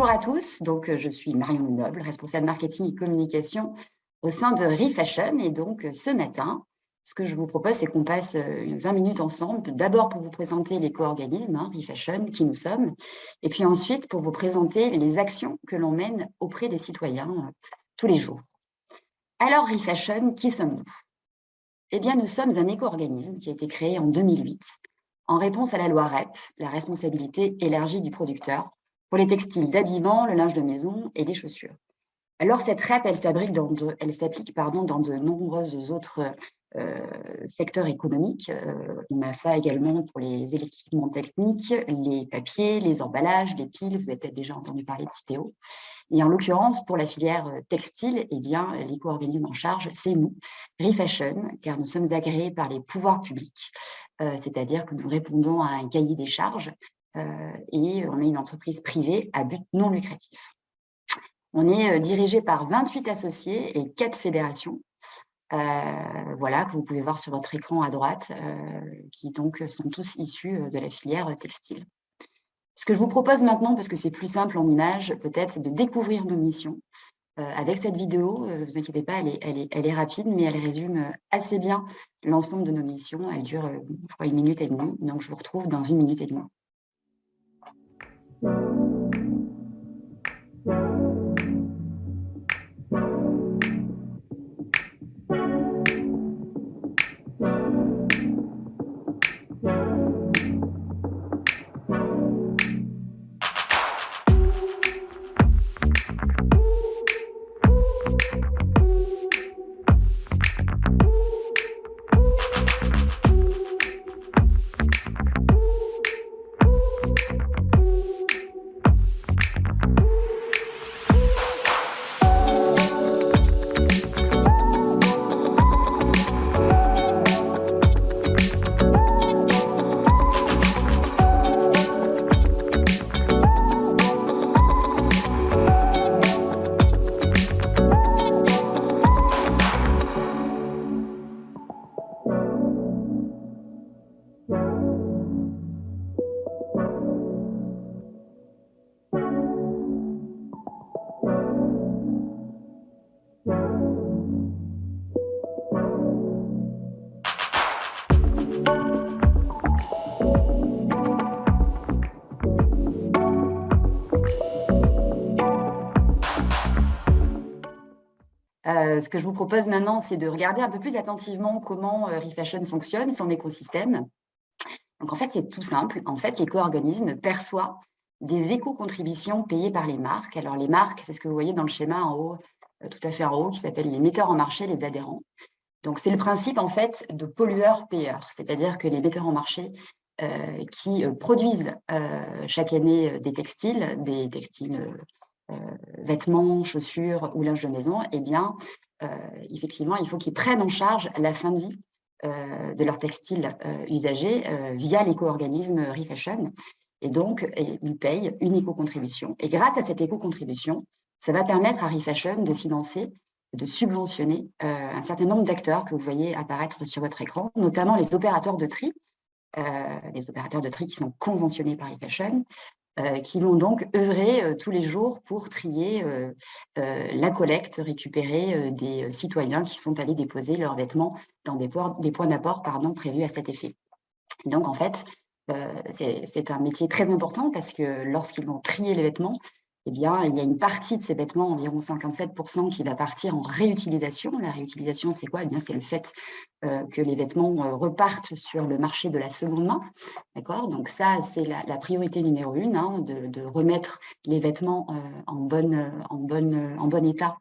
Bonjour à tous, je suis Marion Lenoble, responsable marketing et communication au sein de ReFashion. Et donc ce matin, ce que je vous propose, c'est qu'on passe 20 minutes ensemble, d'abord pour vous présenter l'éco-organisme, ReFashion, qui nous sommes, et puis ensuite pour vous présenter les actions que l'on mène auprès des citoyens tous les jours. Alors ReFashion, qui sommes-nous? Eh bien, nous sommes un éco-organisme qui a été créé en 2008 en réponse à la loi REP, la responsabilité élargie du producteur, pour les textiles d'habillement, le linge de maison et les chaussures. Alors, cette REP, elle s'applique dans de nombreux autres secteurs économiques. On a ça également pour les équipements techniques, les papiers, les emballages, les piles. Vous avez peut-être déjà entendu parler de Citeo. Et en l'occurrence, pour la filière textile, eh bien, l'éco-organisme en charge, c'est nous, ReFashion, car nous sommes agréés par les pouvoirs publics, c'est-à-dire que nous répondons à un cahier des charges et on est une entreprise privée à but non lucratif. On est dirigé par 28 associés et 4 fédérations, voilà, que vous pouvez voir sur votre écran à droite, qui donc sont tous issus de la filière textile. Ce que je vous propose maintenant, parce que c'est plus simple en images, peut-être, c'est de découvrir nos missions. Avec cette vidéo, ne vous inquiétez pas, elle est rapide, mais elle résume assez bien l'ensemble de nos missions. Elle dure, je crois, 1 minute et demie, donc je vous retrouve dans 1 minute et demie. Ce que je vous propose maintenant, c'est de regarder un peu plus attentivement comment ReFashion fonctionne, son écosystème. Donc, en fait, c'est tout simple. En fait, l'éco-organisme perçoit des éco-contributions payées par les marques. Alors, les marques, c'est ce que vous voyez dans le schéma en haut, tout à fait en haut, qui s'appelle les metteurs en marché, les adhérents. Donc, c'est le principe, en fait, de pollueur-payeur. C'est-à-dire que les metteurs en marché qui produisent chaque année des textiles vêtements, chaussures ou linge de maison, eh bien, effectivement, il faut qu'ils prennent en charge la fin de vie de leurs textiles usagés via l'éco-organisme ReFashion. Et donc, ils payent une éco-contribution. Et grâce à cette éco-contribution, ça va permettre à ReFashion de financer, de subventionner un certain nombre d'acteurs que vous voyez apparaître sur votre écran, notamment les opérateurs de tri qui sont conventionnés par ReFashion, qui vont donc œuvrer tous les jours pour trier la collecte récupérée des citoyens qui sont allés déposer leurs vêtements dans des points d'apport prévus à cet effet. Et donc, en fait, c'est un métier très important parce que lorsqu'ils vont trier les vêtements, eh bien, il y a une partie de ces vêtements, environ 57%, qui va partir en réutilisation. La réutilisation, c'est quoi? Eh bien, c'est le fait que les vêtements repartent sur le marché de la seconde main. D'accord? Donc ça, c'est la priorité numéro 1, de remettre les vêtements en bon état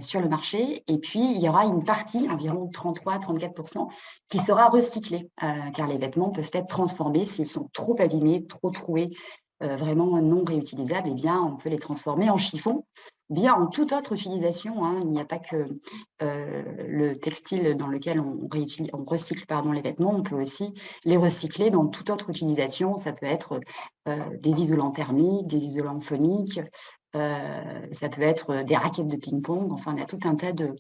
sur le marché. Et puis, il y aura une partie, environ 33-34%, qui sera recyclée, car les vêtements peuvent être transformés s'ils sont trop abîmés, trop troués, vraiment non réutilisables. Eh bien, on peut les transformer en chiffon, bien en toute autre utilisation. Il n'y a pas que le textile dans lequel on recycle les vêtements, on peut aussi les recycler dans toute autre utilisation. Ça peut être des isolants thermiques, des isolants phoniques, ça peut être des raquettes de ping-pong. Enfin, on a tout un tas de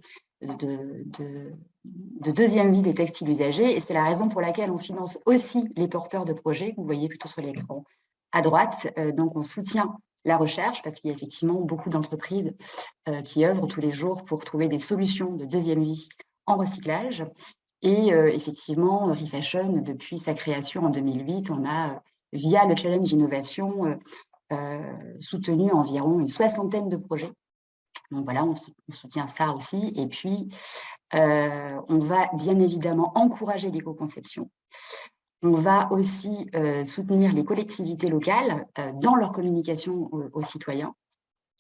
deuxième vie des textiles usagés, et c'est la raison pour laquelle on finance aussi les porteurs de projets, que vous voyez plutôt sur l'écran à droite. Donc, on soutient la recherche, parce qu'il y a effectivement beaucoup d'entreprises qui œuvrent tous les jours pour trouver des solutions de deuxième vie en recyclage. Et effectivement, Refashion, depuis sa création en 2008, on a, via le Challenge Innovation, soutenu environ une 60aine de projets. Donc voilà, on soutient ça aussi. Et puis, on va bien évidemment encourager l'éco-conception. On va aussi soutenir les collectivités locales dans leur communication aux citoyens.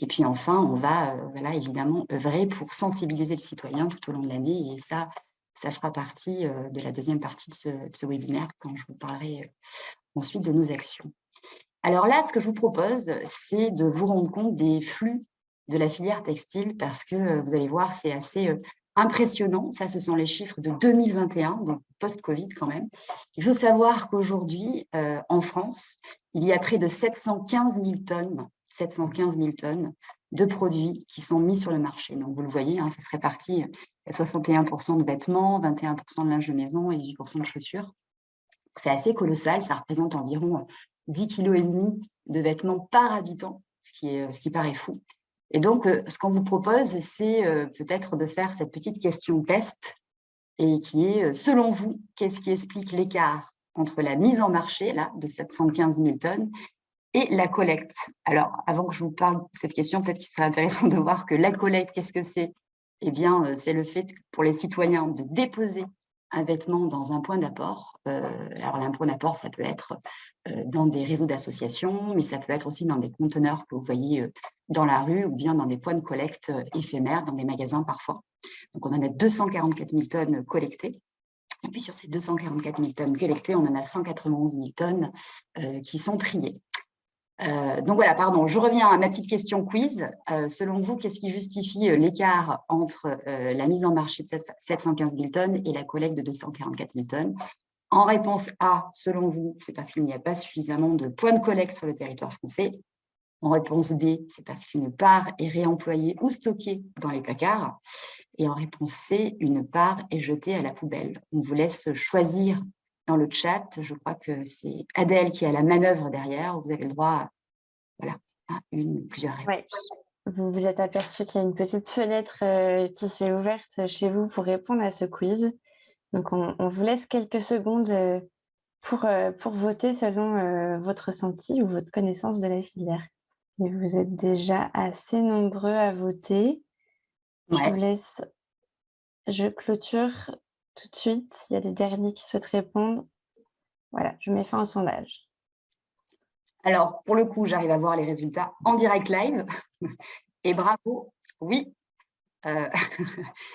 Et puis enfin, on va voilà, évidemment œuvrer pour sensibiliser le citoyen tout au long de l'année. Et ça fera partie de la deuxième partie de ce webinaire quand je vous parlerai ensuite de nos actions. Alors là, ce que je vous propose, c'est de vous rendre compte des flux de la filière textile parce que vous allez voir, c'est assez impressionnant. Ça, ce sont les chiffres de 2021, donc post-Covid quand même. Il faut savoir qu'aujourd'hui, en France, il y a près de 715 000 tonnes de produits qui sont mis sur le marché. Donc, vous le voyez, hein, ça se répartit 61% de vêtements, 21% de linge de maison et 18% de chaussures. C'est assez colossal, ça représente environ 10,5 kg de vêtements par habitant, ce qui paraît fou. Et donc, ce qu'on vous propose, c'est peut-être de faire cette petite question test et qui est, selon vous, qu'est-ce qui explique l'écart entre la mise en marché là, de 715 000 tonnes et la collecte? Alors, avant que je vous parle de cette question, peut-être qu'il serait intéressant de voir que la collecte, qu'est-ce que c'est? Eh bien, c'est le fait pour les citoyens de déposer un vêtement dans un point d'apport. Alors, un point d'apport, ça peut être dans des réseaux d'associations, mais ça peut être aussi dans des conteneurs que vous voyez dans la rue ou bien dans des points de collecte éphémères, dans des magasins parfois. Donc, on en a 244 000 tonnes collectées. Et puis, sur ces 244 000 tonnes collectées, on en a 191 000 tonnes qui sont triées. Donc voilà, pardon, je reviens à ma petite question quiz. Selon vous, qu'est-ce qui justifie l'écart entre la mise en marché de 715 000 tonnes et la collecte de 244 000 tonnes? En réponse A, selon vous, c'est parce qu'il n'y a pas suffisamment de points de collecte sur le territoire français. En réponse B, c'est parce qu'une part est réemployée ou stockée dans les placards. Et en réponse C, une part est jetée à la poubelle. On vous laisse choisir dans le chat. Je crois que c'est Adèle qui a la manœuvre derrière. Vous avez le droit à une ou plusieurs réponses. Ouais. Vous vous êtes aperçu qu'il y a une petite fenêtre qui s'est ouverte chez vous pour répondre à ce quiz. Donc, on vous laisse quelques secondes pour voter selon votre ressenti ou votre connaissance de la filière. Et vous êtes déjà assez nombreux à voter. Ouais. Je clôture tout de suite. Il y a des derniers qui souhaitent répondre. Voilà, je mets fin au sondage. Alors, pour le coup, j'arrive à voir les résultats en direct live. Et bravo, oui,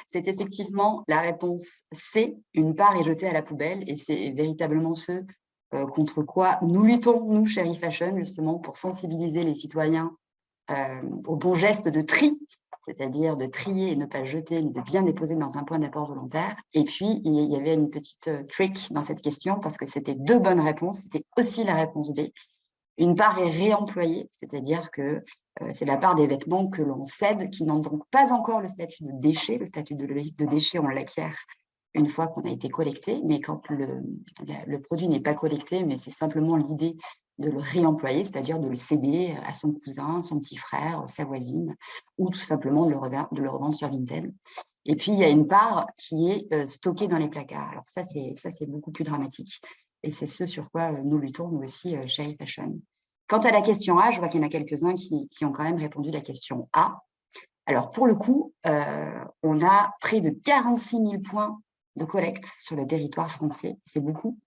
c'est effectivement la réponse C. Une part est jetée à la poubelle et c'est véritablement ce contre quoi nous luttons, nous, chez Refashion, justement, pour sensibiliser les citoyens au bon geste de tri, c'est-à-dire de trier et ne pas jeter, mais de bien déposer dans un point d'apport volontaire. Et puis, il y avait une petite trick dans cette question parce que c'était deux bonnes réponses. C'était aussi la réponse B. Une part est réemployée, c'est-à-dire que c'est la part des vêtements que l'on cède, qui n'ont donc pas encore le statut de déchet. Le statut de déchet, on l'acquiert une fois qu'on a été collecté, mais quand le produit n'est pas collecté, mais c'est simplement l'idée de le réemployer, c'est-à-dire de le céder à son cousin, son petit frère, sa voisine, ou tout simplement de le revendre sur Vinted. Et puis, il y a une part qui est stockée dans les placards. Alors ça, c'est beaucoup plus dramatique. Et c'est ce sur quoi nous luttons, nous aussi, chez Refashion. Quant à la question A, je vois qu'il y en a quelques-uns qui ont quand même répondu la question A. Alors, pour le coup, on a près de 46 000 points de collecte sur le territoire français. C'est beaucoup.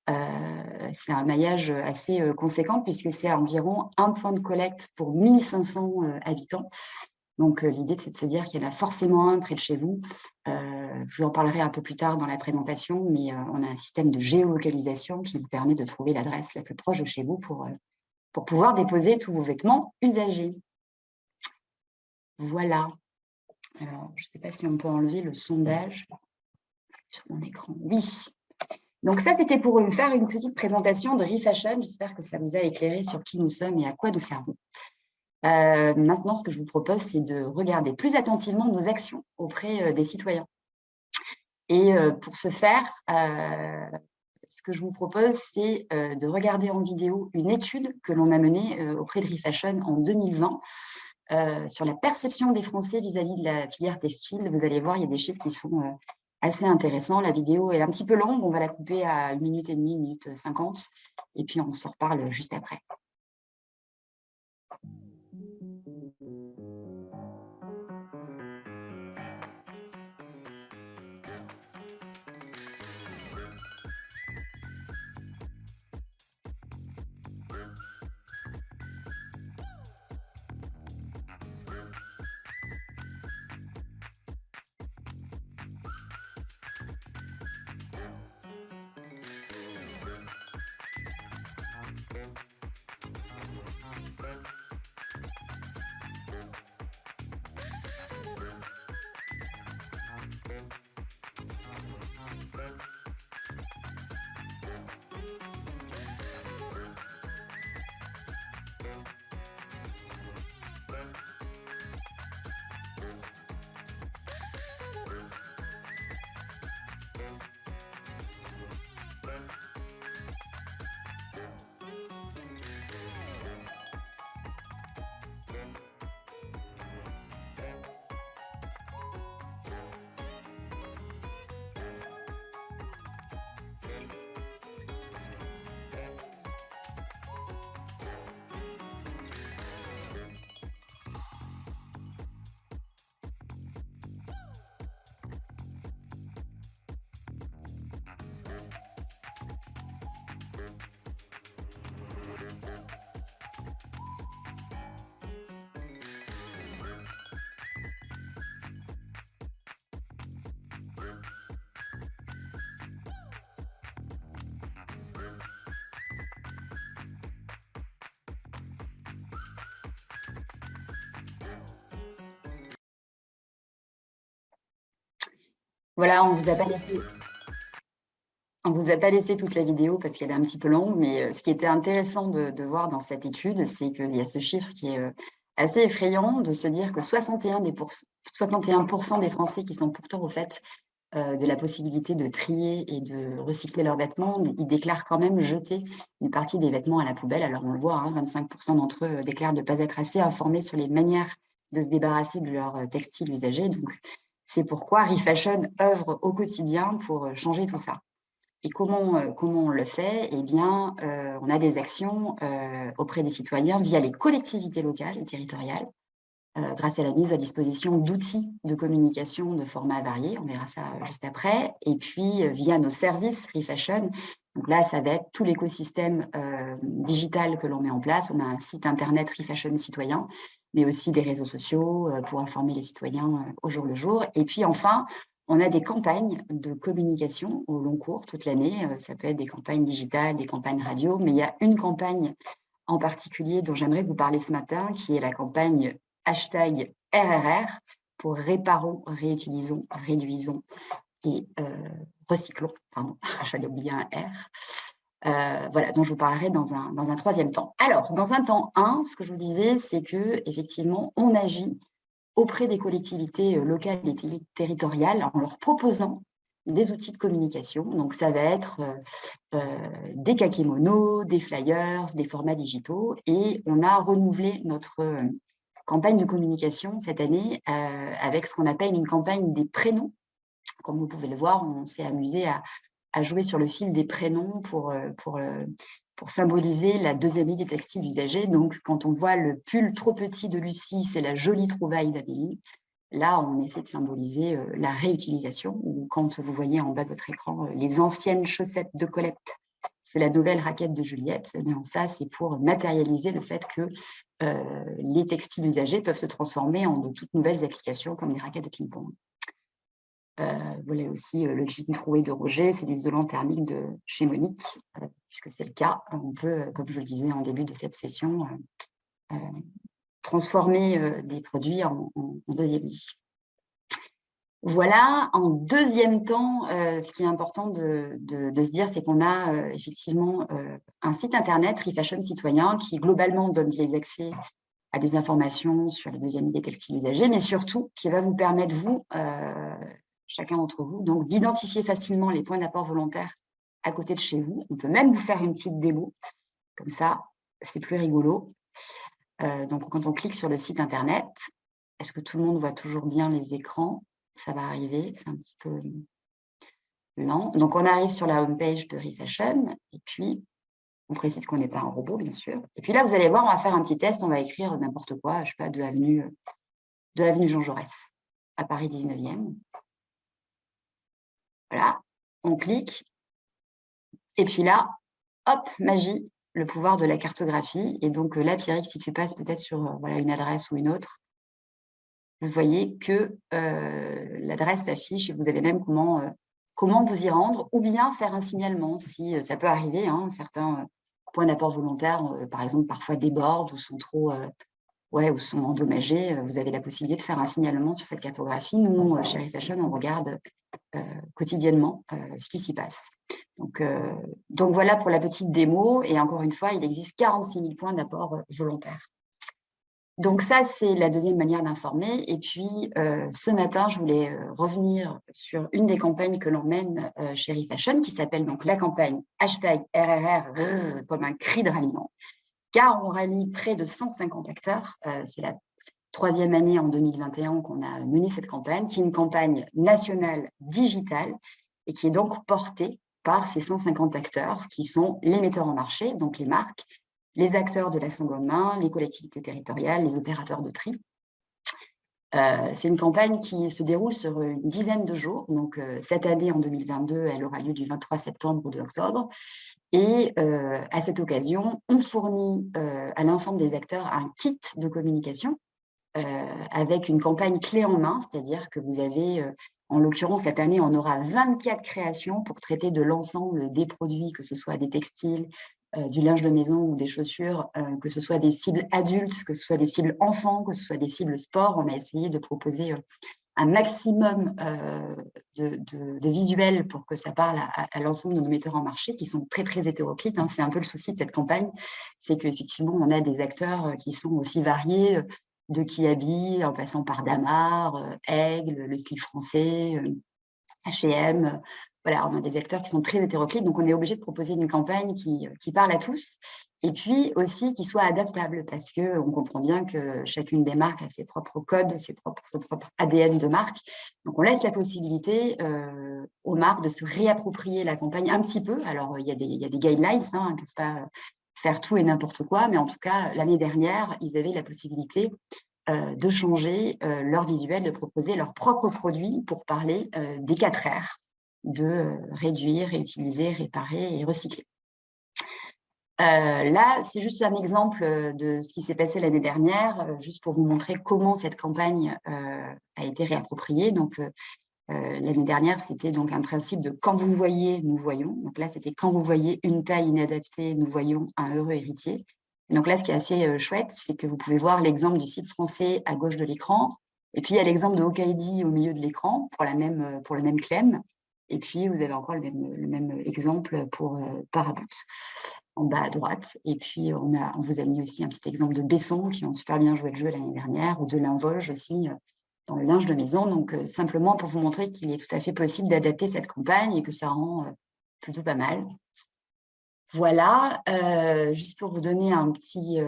C'est un maillage assez conséquent puisque c'est environ un point de collecte pour 1500 habitants. Donc, l'idée, c'est de se dire qu'il y en a forcément un près de chez vous. Je vous en parlerai un peu plus tard dans la présentation, mais on a un système de géolocalisation qui vous permet de trouver l'adresse la plus proche de chez vous pour pouvoir déposer tous vos vêtements usagés. Voilà. Alors, je ne sais pas si on peut enlever le sondage sur mon écran. Oui. Donc ça, c'était pour faire une petite présentation de Refashion. J'espère que ça vous a éclairé sur qui nous sommes et à quoi nous servons. Maintenant, ce que je vous propose, c'est de regarder plus attentivement nos actions auprès des citoyens. Et pour ce faire, ce que je vous propose, c'est de regarder en vidéo une étude que l'on a menée auprès de Refashion en 2020 sur la perception des Français vis-à-vis de la filière textile. Vous allez voir, il y a des chiffres qui sont assez intéressants. La vidéo est un petit peu longue, on va la couper à 1 minute et demie, 1 minute 50, et puis on s'en reparle juste après. Voilà, on ne vous a pas laissé toute la vidéo parce qu'elle est un petit peu longue, mais ce qui était intéressant de voir dans cette étude, c'est qu'il y a ce chiffre qui est assez effrayant, de se dire que 61% des Français qui sont pourtant au fait de la possibilité de trier et de recycler leurs vêtements, ils déclarent quand même jeter une partie des vêtements à la poubelle. Alors on le voit, 25% d'entre eux déclarent de ne pas être assez informés sur les manières de se débarrasser de leurs textiles usagés. Donc c'est pourquoi Refashion œuvre au quotidien pour changer tout ça. Et comment on le fait? Eh bien, on a des actions auprès des citoyens via les collectivités locales et territoriales, grâce à la mise à disposition d'outils de communication de formats variés, on verra ça juste après, et puis via nos services Refashion. Donc là, ça va être tout l'écosystème digital que l'on met en place. On a un site internet Refashion Citoyen, mais aussi des réseaux sociaux pour informer les citoyens au jour le jour. Et puis enfin, on a des campagnes de communication au long cours, toute l'année. Ça peut être des campagnes digitales, des campagnes radio, mais il y a une campagne en particulier dont j'aimerais vous parler ce matin, qui est la campagne #RRR pour réparons, réutilisons, réduisons et recyclons. Pardon, j'allais oublier un R. Voilà, dont je vous parlerai dans un troisième temps. Alors, dans un temps 1, ce que je vous disais, c'est qu'effectivement, on agit auprès des collectivités locales et territoriales en leur proposant des outils de communication. Donc, ça va être des kakémonos, des flyers, des formats digitaux. Et on a renouvelé notre campagne de communication cette année avec ce qu'on appelle une campagne des prénoms. Comme vous pouvez le voir, on s'est amusé à jouer sur le fil des prénoms pour symboliser la deuxième des textiles usagés. Donc, quand on voit le pull trop petit de Lucie, c'est la jolie trouvaille d'Amélie. Là, on essaie de symboliser la réutilisation. Ou quand vous voyez en bas de votre écran les anciennes chaussettes de Colette, c'est la nouvelle raquette de Juliette. Bien, ça, c'est pour matérialiser le fait que les textiles usagés peuvent se transformer en de toutes nouvelles applications comme les raquettes de ping-pong. Voilà aussi le jean troué de Roger, c'est l'isolant thermique de chez Monique, puisque c'est le cas. On peut, comme je le disais en début de cette session, transformer des produits en deuxième vie. Voilà, en deuxième temps, ce qui est important de se dire, c'est qu'on a effectivement un site internet, Refashion Citoyen, qui globalement donne les accès à des informations sur les deuxième vie des textiles usagés, mais surtout qui va vous permettre, vous, chacun d'entre vous, donc d'identifier facilement les points d'apport volontaires à côté de chez vous. On peut même vous faire une petite démo, comme ça, c'est plus rigolo. Donc, quand on clique sur le site internet, est-ce que tout le monde voit toujours bien les écrans? Ça va arriver, c'est un petit peu lent. Donc, on arrive sur la homepage de Refashion, et puis on précise qu'on n'est pas un robot, bien sûr. Et puis là, vous allez voir, on va faire un petit test, on va écrire n'importe quoi, je ne sais pas, de avenue Jean Jaurès, à Paris 19e. Voilà, on clique, et puis là, hop, magie, le pouvoir de la cartographie. Et donc là, Pierrick, si tu passes peut-être sur voilà, une adresse ou une autre, vous voyez que l'adresse s'affiche et vous avez même comment vous y rendre, ou bien faire un signalement, si ça peut arriver, hein, certains points d'apport volontaires, par exemple, parfois débordent ou sont trop... ou sont endommagés, vous avez la possibilité de faire un signalement sur cette cartographie. Nous, chez Refashion, on regarde quotidiennement ce qui s'y passe. Donc voilà pour la petite démo. Et encore une fois, il existe 46 000 points d'apport volontaire. Donc ça, c'est la deuxième manière d'informer. Et puis, ce matin, je voulais revenir sur une des campagnes que l'on mène chez Refashion, qui s'appelle donc la campagne #RRR, comme un cri de ralliement, car on rallie près de 150 acteurs. C'est la troisième année en 2021 qu'on a mené cette campagne, qui est une campagne nationale digitale et qui est donc portée par ces 150 acteurs qui sont les metteurs en marché, donc les marques, les acteurs de la Saint-Gobain, les collectivités territoriales, les opérateurs de tri. C'est une campagne qui se déroule sur une dizaine de jours. Donc, cette année, en 2022, elle aura lieu du 23 septembre au 2 octobre. Et à cette occasion, on fournit à l'ensemble des acteurs un kit de communication avec une campagne clé en main, c'est-à-dire que vous avez, en l'occurrence, cette année, on aura 24 créations pour traiter de l'ensemble des produits, que ce soit des textiles, du linge de maison ou des chaussures, que ce soit des cibles adultes, que ce soit des cibles enfants, que ce soit des cibles sport. On a essayé de proposer un maximum de visuels pour que ça parle à l'ensemble de nos metteurs en marché qui sont très, très hétéroclites. Hein. C'est un peu le souci de cette campagne, c'est qu'effectivement, on a des acteurs qui sont aussi variés, de Kiabi, en passant par Damar, Aigle, le style français, H&M. Voilà, on a des acteurs qui sont très hétéroclites, donc on est obligé de proposer une campagne qui parle à tous, et puis aussi qui soit adaptable, parce qu'on comprend bien que chacune des marques a ses propres codes, son propre ADN de marque. Donc on laisse la possibilité aux marques de se réapproprier la campagne un petit peu. Alors il y a des guidelines, hein, ils ne peuvent pas faire tout et n'importe quoi, mais en tout cas, l'année dernière, ils avaient la possibilité de changer leur visuel, de proposer leurs propres produits pour parler des 4 R, de réduire, réutiliser, réparer et recycler. Là, c'est juste un exemple de ce qui s'est passé l'année dernière, juste pour vous montrer comment cette campagne a été réappropriée. Donc, l'année dernière, c'était donc un principe de quand vous voyez, nous voyons. Donc là, c'était quand vous voyez une taille inadaptée, nous voyons un heureux héritier. Et donc là, ce qui est assez chouette, c'est que vous pouvez voir l'exemple du site français à gauche de l'écran. Et puis, il y a l'exemple de Hokaidi au milieu de l'écran pour le même claim. Et puis, vous avez encore le même exemple pour Paraboot en bas à droite. Et puis, on vous a mis aussi un petit exemple de Besson qui ont super bien joué le jeu l'année dernière, ou de Linvolge aussi, dans le linge de maison. Donc, simplement pour vous montrer qu'il est tout à fait possible d'adapter cette campagne et que ça rend plutôt pas mal. Voilà, juste pour vous donner un petit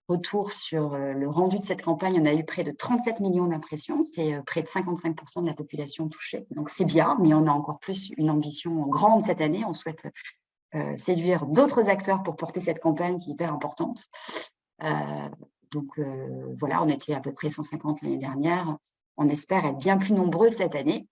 retour sur le rendu de cette campagne, on a eu près de 37 millions d'impressions, c'est près de 55% de la population touchée. Donc, c'est bien, mais on a encore plus une ambition grande cette année. On souhaite séduire d'autres acteurs pour porter cette campagne qui est hyper importante. Donc, voilà, on était à peu près 150 l'année dernière. On espère être bien plus nombreux cette année.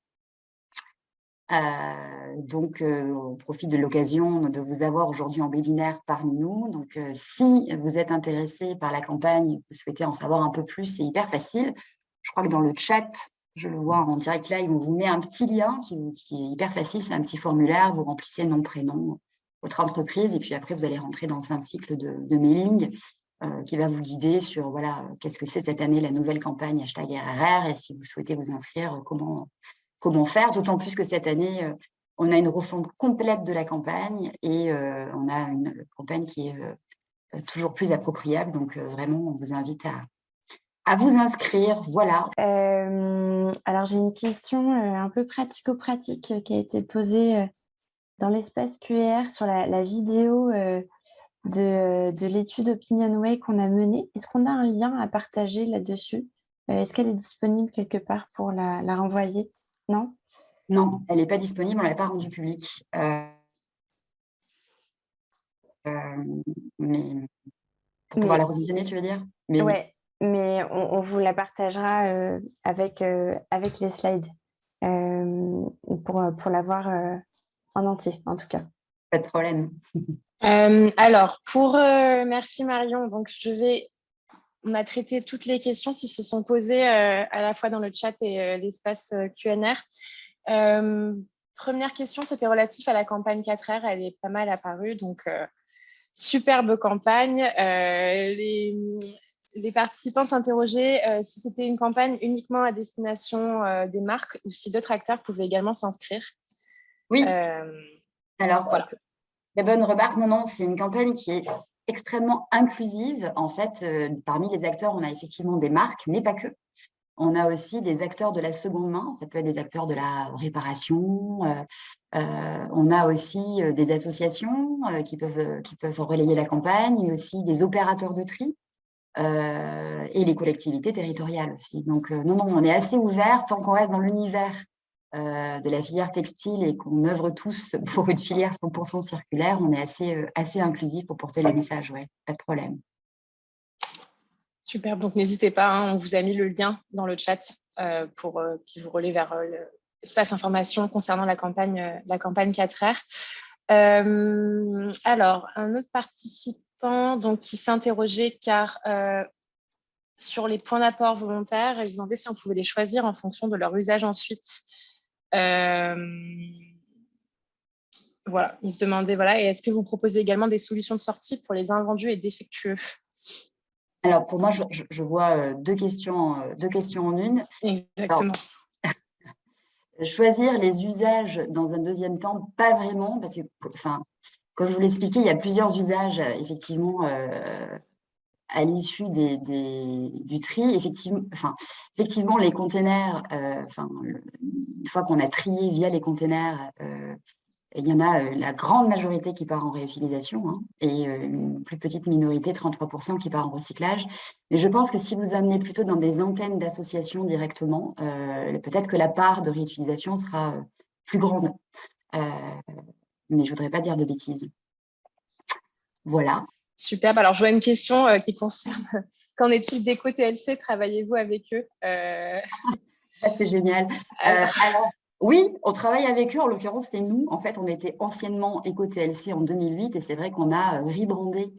Donc, on profite de l'occasion de vous avoir aujourd'hui en webinaire parmi nous. Donc, si vous êtes intéressé par la campagne, vous souhaitez en savoir un peu plus, c'est hyper facile. Je crois que dans le chat, je le vois en direct live, on vous met un petit lien qui est hyper facile. C'est un petit formulaire, vous remplissez nom, prénom, votre entreprise, et puis après, vous allez rentrer dans un cycle de mailing qui va vous guider sur voilà, qu'est-ce que c'est cette année la nouvelle campagne #RRR, et si vous souhaitez vous inscrire, comment faire, d'autant plus que cette année, on a une refonte complète de la campagne et on a une campagne qui est toujours plus appropriable. Donc, vraiment, on vous invite à vous inscrire. Voilà. Alors, j'ai une question un peu pratico-pratique qui a été posée Dans l'espace QR, sur la vidéo de l'étude OpinionWay qu'on a menée, est-ce qu'on a un lien à partager là-dessus? Est-ce qu'elle est disponible quelque part pour la renvoyer? Non? Non, elle n'est pas disponible, on ne l'a pas rendue publique. Mais pour pouvoir la Mais revisionner, tu veux dire? Mais oui, ouais, mais on vous la partagera avec les slides pour la voir en entier, en tout cas. pas de problème. Alors, merci Marion. Donc, on a traité toutes les questions qui se sont posées à la fois dans le chat et l'espace Q&R. Première question, c'était relatif à la campagne 4R. Elle est pas mal apparue, donc superbe campagne. Les participants s'interrogeaient si c'était une campagne uniquement à destination des marques ou si d'autres acteurs pouvaient également s'inscrire. Oui, alors, voilà. la bonne remarque, non, c'est une campagne qui est extrêmement inclusive. En fait, parmi les acteurs, on a effectivement des marques, mais pas que. On a aussi des acteurs de la seconde main, ça peut être des acteurs de la réparation. On a aussi des associations qui peuvent relayer la campagne, et aussi des opérateurs de tri et les collectivités territoriales aussi. Donc, non, on est assez ouvert tant qu'on reste dans l'univers de la filière textile et qu'on œuvre tous pour une filière 100% circulaire, on est assez inclusif pour porter les messages, ouais, pas de problème. Super, donc n'hésitez pas, hein, on vous a mis le lien dans le chat qui vous relaie vers l'espace information concernant la campagne 4R. Alors, un autre participant donc, qui s'interrogeait car sur les points d'apport volontaires, il se demandait si on pouvait les choisir en fonction de leur usage ensuite. Voilà, il se demandait, et est-ce que vous proposez également des solutions de sortie pour les invendus et défectueux? Alors, pour moi, je vois deux questions en une. Exactement. Alors, choisir les usages dans un deuxième temps, pas vraiment, parce que, comme je vous l'expliquais, il y a plusieurs usages, effectivement, à l'issue du tri. Effectivement, les containers, une fois qu'on a trié via les containers, il y en a la grande majorité qui part en réutilisation et une plus petite minorité, 33%, qui part en recyclage. Mais je pense que si vous amenez plutôt dans des antennes d'associations directement, peut-être que la part de réutilisation sera plus grande. Mais je ne voudrais pas dire de bêtises. Voilà. Superbe. Alors, je vois une question qui concerne qu'en est-il d'EcoTLC? Travaillez-vous avec eux? C'est génial. Alors, oui, on travaille avec eux. En l'occurrence, c'est nous. En fait, on était anciennement EcoTLC en 2008 et c'est vrai qu'on a rebrandé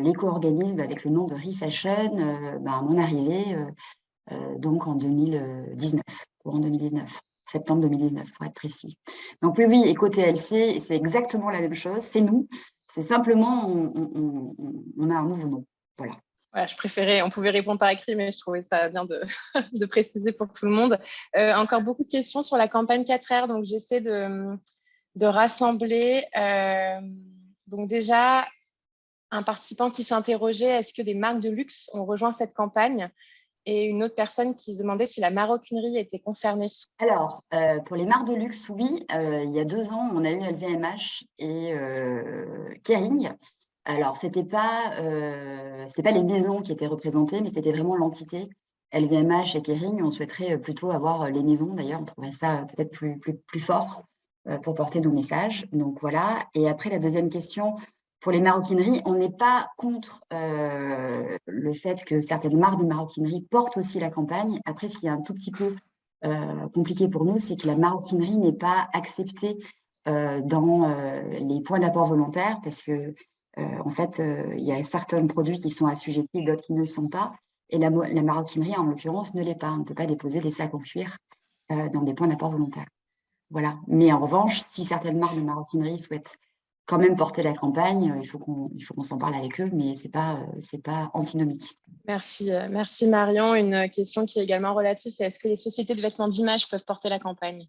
l'éco-organisme avec le nom de ReFashion à mon arrivée, donc en 2019, septembre 2019 pour être précis. Donc oui, EcoTLC, c'est exactement la même chose. C'est nous. C'est simplement, on a un nouveau nom. Voilà. Voilà, je préférais, on pouvait répondre par écrit, mais je trouvais ça bien de préciser pour tout le monde. Encore beaucoup de questions sur la campagne 4R, donc j'essaie de rassembler. Donc déjà, un participant qui s'interrogeait, est-ce que des marques de luxe ont rejoint cette campagne? Et une autre personne qui se demandait si la maroquinerie était concernée. Alors, pour les marques de luxe, oui. Il y a 2 ans, on a eu LVMH et Kering. Alors, c'est pas les maisons qui étaient représentées, mais c'était vraiment l'entité. LVMH et Kering, on souhaiterait plutôt avoir les maisons. D'ailleurs, on trouverait ça peut-être plus fort pour porter nos messages. Donc, voilà. Et après, la deuxième question, pour les maroquineries, on n'est pas contre le fait que certaines marques de maroquinerie portent aussi la campagne. Après, ce qui est un tout petit peu compliqué pour nous, c'est que la maroquinerie n'est pas acceptée dans les points d'apport volontaires parce que en fait, il y a certains produits qui sont assujettis, d'autres qui ne le sont pas. Et la maroquinerie, en l'occurrence, ne l'est pas. On ne peut pas déposer des sacs en cuir dans des points d'apport volontaires. Voilà. Mais en revanche, si certaines marques de maroquinerie souhaitent quand même porter la campagne, il faut qu'on s'en parle avec eux, mais c'est pas antinomique. Merci Marion. Une question qui est également relative, c'est est-ce que les sociétés de vêtements d'image peuvent porter la campagne?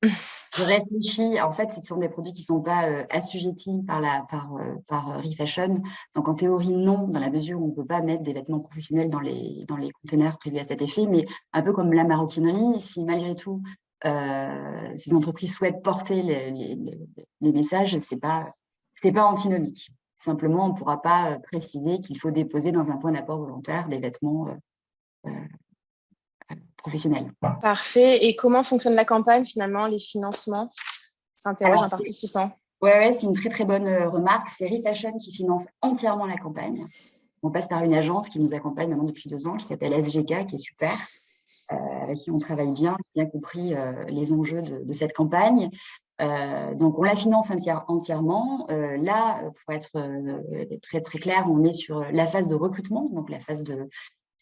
Je réfléchis. En fait, ce sont des produits qui ne sont pas assujettis par ReFashion. Donc, en théorie, non, dans la mesure où on ne peut pas mettre des vêtements professionnels dans les containers prévus à cet effet. Mais un peu comme la maroquinerie, si malgré tout, ces entreprises souhaitent porter les messages, c'est pas antinomique. Simplement, on ne pourra pas préciser qu'il faut déposer dans un point d'apport volontaire des vêtements professionnels. Parfait. Et comment fonctionne la campagne finalement, les financements? S'interroge un participant. Ouais, c'est une très très bonne remarque. C'est Refashion qui finance entièrement la campagne. On passe par une agence qui nous accompagne maintenant depuis 2 ans, qui s'appelle SGK, qui est super, avec qui on travaille bien, bien compris les enjeux de cette campagne. Donc, on la finance entièrement. Là, pour être très, très clair, on est sur la phase de recrutement, donc la phase de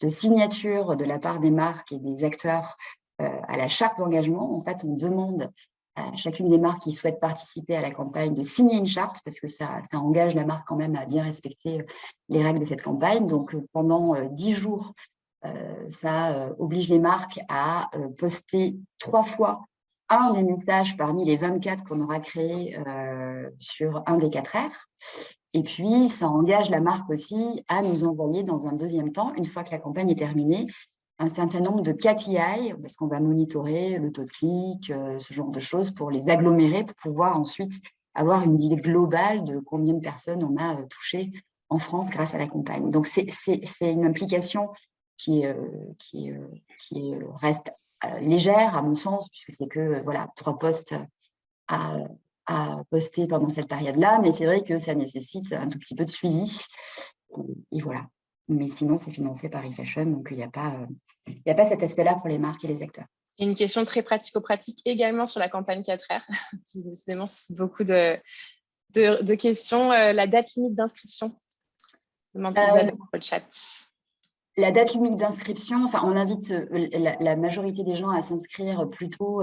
signature de la part des marques et des acteurs à la charte d'engagement. En fait, on demande à chacune des marques qui souhaitent participer à la campagne de signer une charte, parce que ça engage la marque quand même à bien respecter les règles de cette campagne. Donc, pendant 10 jours, ça oblige les marques à poster 3 fois un des messages parmi les 24 qu'on aura créés sur un des 4 R. Et puis, ça engage la marque aussi à nous envoyer dans un deuxième temps, une fois que la campagne est terminée, un certain nombre de KPI, parce qu'on va monitorer le taux de clic, ce genre de choses, pour les agglomérer, pour pouvoir ensuite avoir une idée globale de combien de personnes on a touchées en France grâce à la campagne. Donc, c'est une implication qui reste légère, à mon sens, puisque c'est que 3 posts à poster pendant cette période-là, mais c'est vrai que ça nécessite un tout petit peu de suivi. Et voilà. Mais sinon, c'est financé par Refashion, donc il n'y a pas cet aspect-là pour les marques et les acteurs. Et une question très pratico-pratique également sur la campagne 4R, qui décidément suscite beaucoup de questions. La date limite d'inscription, demande Isabelle dans le chat. La date limite d'inscription, enfin, on invite la majorité des gens à s'inscrire plutôt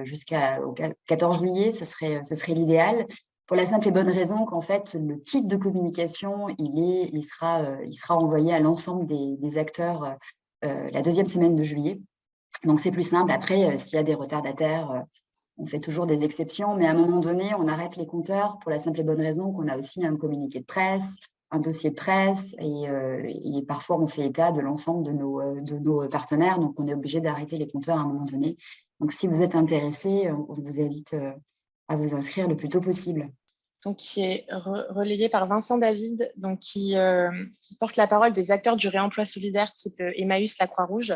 jusqu'au 14 juillet, ce serait l'idéal, pour la simple et bonne raison qu'en fait, le kit de communication, il sera envoyé à l'ensemble des acteurs la 2e semaine de juillet. Donc, c'est plus simple. Après, s'il y a des retardataires, on fait toujours des exceptions, mais à un moment donné, on arrête les compteurs pour la simple et bonne raison qu'on a aussi un communiqué de presse, un dossier de presse, et parfois on fait état de l'ensemble de nos partenaires, donc on est obligé d'arrêter les compteurs à un moment donné. Donc, si vous êtes intéressé, on vous invite à vous inscrire le plus tôt possible. Donc, qui est relayé par Vincent David, donc qui porte la parole des acteurs du réemploi solidaire type Emmaüs, la Croix-Rouge,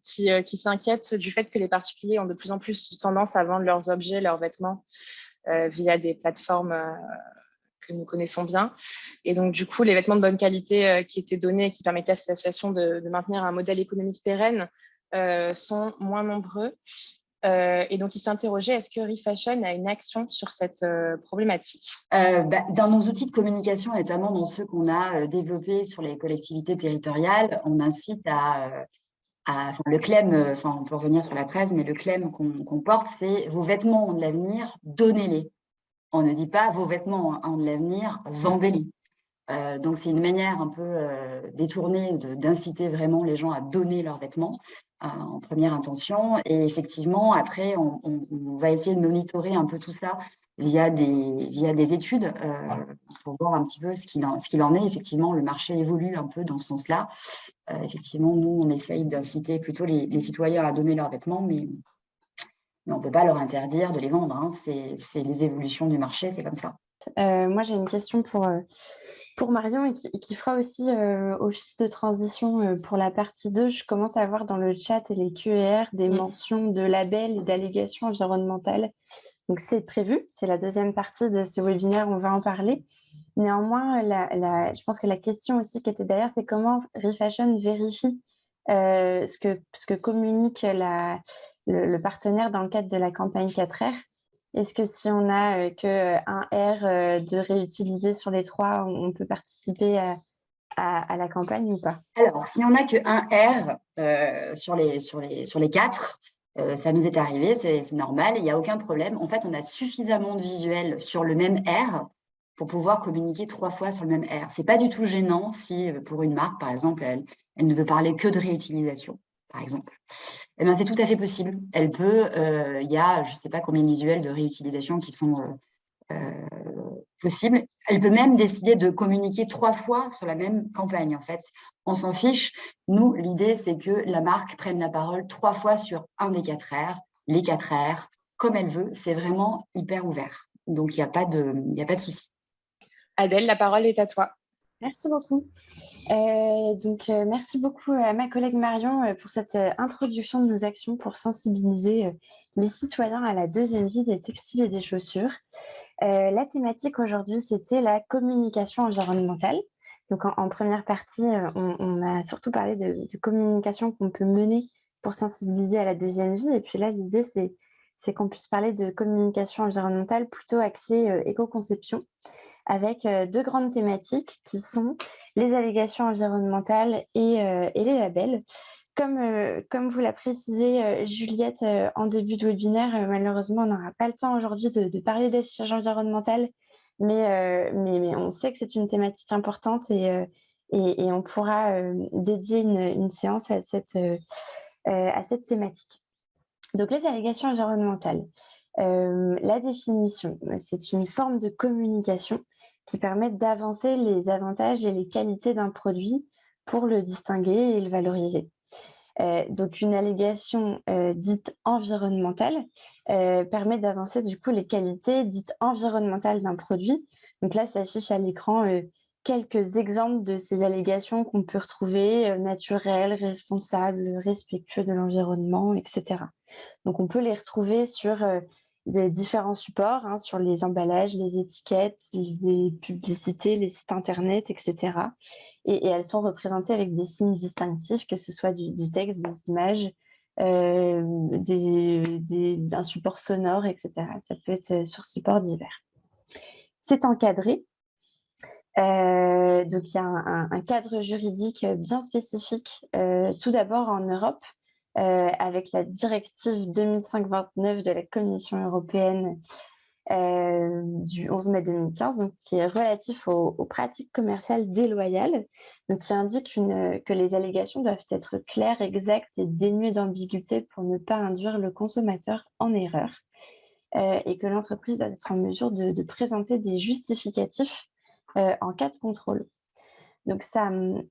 qui s'inquiète du fait que les particuliers ont de plus en plus tendance à vendre leurs objets, leurs vêtements via des plateformes que nous connaissons bien. Et donc, du coup, les vêtements de bonne qualité qui étaient donnés et qui permettaient à cette association de maintenir un modèle économique pérenne sont moins nombreux. Et donc, il s'interrogeait, est-ce que Refashion a une action sur cette problématique? Dans nos outils de communication, notamment dans ceux qu'on a développés sur les collectivités territoriales, on incite le claim, on peut revenir sur la presse, mais le claim qu'on porte, c'est « Vos vêtements ont de l'avenir, donnez-les ». On ne dit pas « Vos vêtements ont de l'avenir, vendez-les ». Donc, c'est une manière un peu détournée d'inciter vraiment les gens à donner leurs vêtements en première intention. Et effectivement, après, on va essayer de monitorer un peu tout ça via des études pour voir un petit peu ce qu'il en est. Effectivement, le marché évolue un peu dans ce sens-là. Effectivement, nous, on essaye d'inciter plutôt les citoyens à donner leurs vêtements, mais on ne peut pas leur interdire de les vendre. Hein. C'est les évolutions du marché, c'est comme ça. Moi, j'ai une question pour Marion et qui fera aussi office de transition pour la partie 2. Je commence à voir dans le chat et les QR des mentions de labels et d'allégations environnementales. Donc, c'est prévu, c'est la 2e partie de ce webinaire, on va en parler. Néanmoins, je pense que la question aussi qui était derrière, c'est comment Refashion vérifie ce que communique le partenaire dans le cadre de la campagne 4R. Est-ce que si on n'a qu'un R de réutiliser sur les 3, on peut participer à la campagne ou pas? Alors, si on n'a qu'un R sur les 4, ça nous est arrivé, c'est normal, il n'y a aucun problème. En fait, on a suffisamment de visuels sur le même R pour pouvoir communiquer 3 fois sur le même R. Ce n'est pas du tout gênant si, pour une marque, par exemple, elle ne veut parler que de réutilisation, par exemple. Eh bien, c'est tout à fait possible. Elle peut, il y a, je ne sais pas combien de visuels de réutilisation qui sont possible. Elle peut même décider de communiquer 3 fois sur la même campagne. En fait, on s'en fiche. Nous, l'idée, c'est que la marque prenne la parole 3 fois sur un des 4 R, les 4 R, comme elle veut. C'est vraiment hyper ouvert. Donc, il n'y a pas de souci. Adèle, la parole est à toi. Merci beaucoup. Merci beaucoup à ma collègue Marion pour cette introduction de nos actions pour sensibiliser les citoyens à la deuxième vie des textiles et des chaussures. La thématique aujourd'hui, c'était la communication environnementale. Donc, en première partie, on a surtout parlé de communication qu'on peut mener pour sensibiliser à la deuxième vie. Et puis là, l'idée, c'est qu'on puisse parler de communication environnementale plutôt axée éco-conception, avec 2 grandes thématiques qui sont les allégations environnementales et les labels. Comme vous l'a précisé Juliette en début de webinaire, malheureusement, on n'aura pas le temps aujourd'hui de parler d'affichage environnemental, mais on sait que c'est une thématique importante et on pourra dédier une séance à cette thématique. Donc, les allégations environnementales. La définition, c'est une forme de communication qui permet d'avancer les avantages et les qualités d'un produit pour le distinguer et le valoriser. Donc, une allégation dite environnementale permet d'avancer du coup les qualités dites environnementales d'un produit. Donc là, s'affiche à l'écran quelques exemples de ces allégations qu'on peut retrouver naturelles, responsables, respectueux de l'environnement, etc. Donc, on peut les retrouver sur des différents supports, hein, sur les emballages, les étiquettes, les publicités, les sites internet, etc. Et elles sont représentées avec des signes distinctifs, que ce soit du texte, des images, d'un support sonore, etc. Ça peut être sur support divers. C'est encadré. Donc, il y a un cadre juridique bien spécifique, tout d'abord en Europe, avec la directive 2005-29 de la Commission européenne du 11 mai 2015, donc, qui est relatif aux pratiques commerciales déloyales, donc, qui indique que les allégations doivent être claires, exactes et dénuées d'ambiguïté pour ne pas induire le consommateur en erreur, et que l'entreprise doit être en mesure de présenter des justificatifs en cas de contrôle. Donc,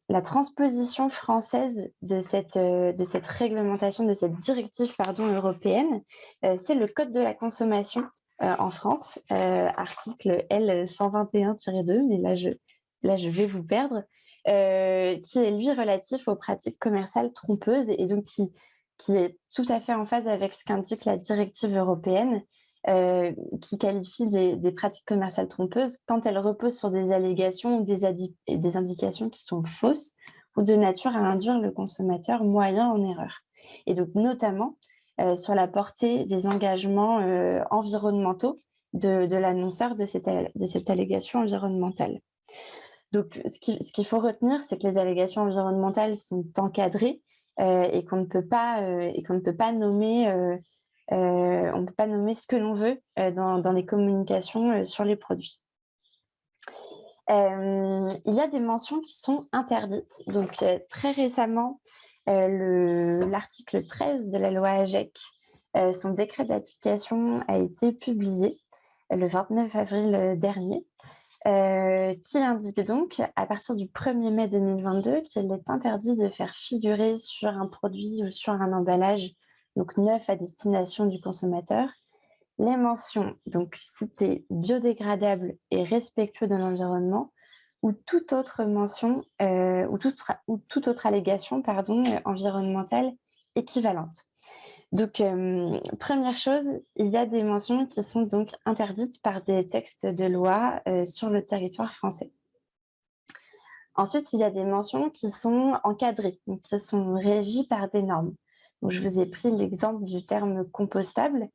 la transposition française de cette réglementation, de cette directive européenne, c'est le Code de la consommation en France, article L121-2, mais là je vais vous perdre, qui est lui relatif aux pratiques commerciales trompeuses et donc qui est tout à fait en phase avec ce qu'indique la directive européenne, qui qualifie des pratiques commerciales trompeuses quand elles reposent sur des allégations ou des indications qui sont fausses ou de nature à induire le consommateur moyen en erreur. Et donc notamment sur la portée des engagements environnementaux de l'annonceur de cette allégation environnementale. Donc, ce qu'il faut retenir, c'est que les allégations environnementales sont encadrées et qu'on ne peut pas nommer on ne peut pas nommer ce que l'on veut dans les communications sur les produits. Il y a des mentions qui sont interdites. Donc, très récemment, l'article 13 de la loi AGEC, son décret d'application a été publié le 29 avril dernier, qui indique donc, à partir du 1er mai 2022, qu'il est interdit de faire figurer sur un produit ou sur un emballage donc neuf à destination du consommateur, les mentions donc citées biodégradables et respectueux de l'environnement ou toute autre mention ou toute autre allégation environnementale équivalente. Donc, première chose, il y a des mentions qui sont donc interdites par des textes de loi sur le territoire français. Ensuite, il y a des mentions qui sont encadrées, donc qui sont régies par des normes. Donc, je vous ai pris l'exemple du terme compostable.